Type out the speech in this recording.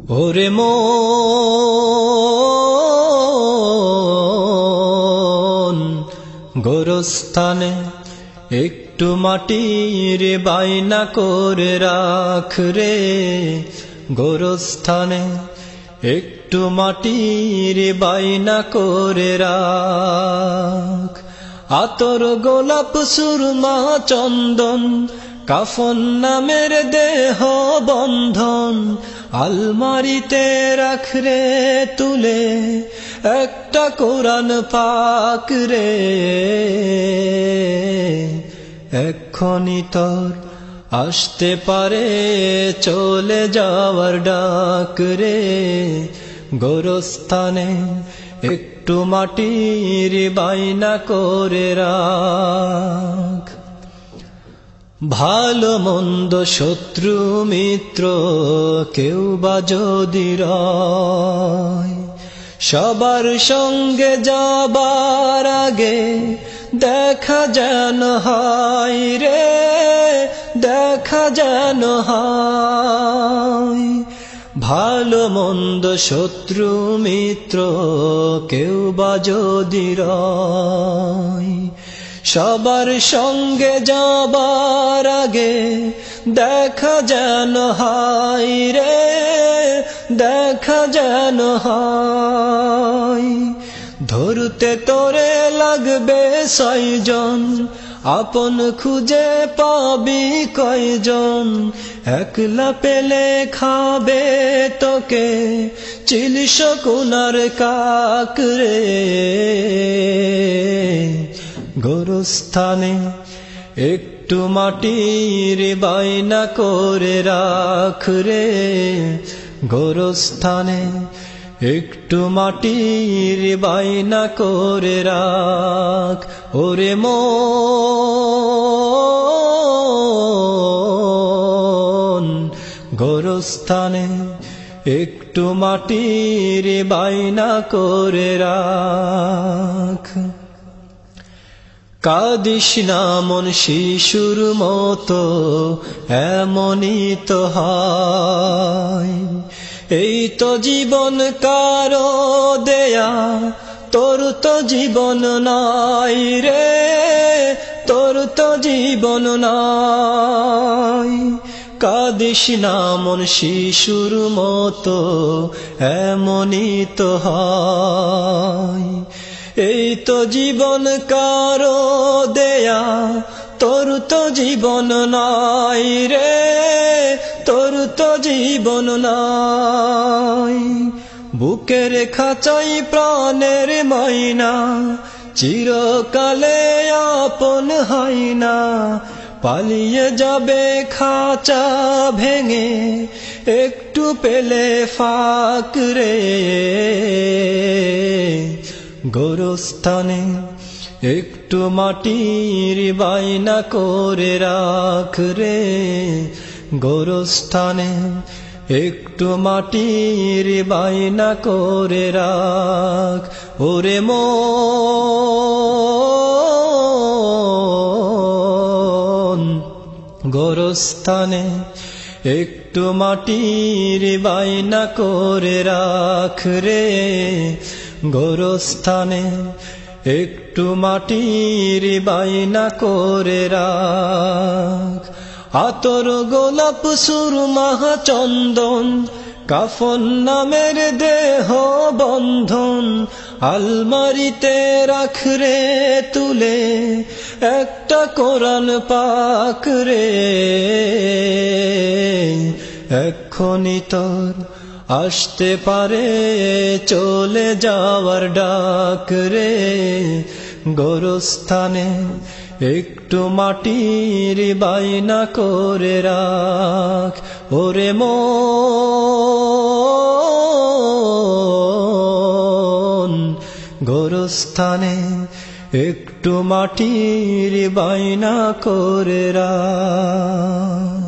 ওরে মন গোরস্থানে একটু মাটির বাইনা করে রাখ রে, গোরস্থানে একটু মাটির বাইনা করে রাখ। আতর গোলাপ সুরমা চন্দন কাফন নামের দেহ বন্ধন আলমারিতে রাখ রে তুলে একটা কোরআন পাক রে। এক্ষুনি তোর আসতে পারে চলে যাওয়ার ডাক রে, গোরস্থানে একটু মাটির বাইনা করে রাখ। ভালো মন্দ শত্রু মিত্র কেউ বা যদি রয়, সবার সঙ্গে যাবার আগে দেখা যেন হয় রে, দেখা যেন হয়। ভালো মন্দ শত্রু মিত্র কেউ বা যদি রয়, সবার সঙ্গে যাবার আগে দেখা যেন হয় রে, দেখা যেন হয়। ধরতে তোরে লাগবে 6 জন, আপন খুঁজে পাবি কয়জন? একলা পেলে খাবে তোকে চিলিশ কোনার কাক রে। গোরস্থানে একটু মাটির বাইনা করে রাখ রে, গোরস্থানে একটু মাটির বাইনা করে রাখ। ওরে মন গোরস্থানে একটু মাটির বাইনা করে রাখ। কাঁদিস না মন শিশুর মতো, এমনই তো হয়। এই তো জীবন কারো দেয়া, তোর তো জীবন নাই রে, তোর তো জীবন নাই। কাঁদিস না মন শিশুর মতো, এমনই তো হয়। এই তো জীবন কারো দেয়া, তোর তো জীবন নাই রে, তোর তো জীবন নাই। বুকের খাঁচাই প্রাণের মাইনা চিরকালে আপন হয় না, পালিয়ে যাবে খাঁচা ভেঙে একটু পেলে ফাঁক রে। গোরস্থানে একটু মাটির বাইনা করে রাখ রে, গোরস্থানে একটু মাটির বাইনা করে রাখ। ওরে মন গোরস্থানে একটু মাটির বাইনা করে রাখ রে, গোরস্থানে একটু মাটির বাইনা করে রাখ। আতর গোলাপ সুরমা চন্দন কাফন নামের দেহ বন্ধন আলমারিতে রাখ রে তুলে একটা কোরআন পাক রে। এক্ষুনি তোর আসতে পারে চলে যাওয়ার ডাক রে, গোরস্থানে একটু মাটির বাইনা করে রাখ। ওরে মন গোরস্থানে একটু মাটির বাইনা করে রাখ।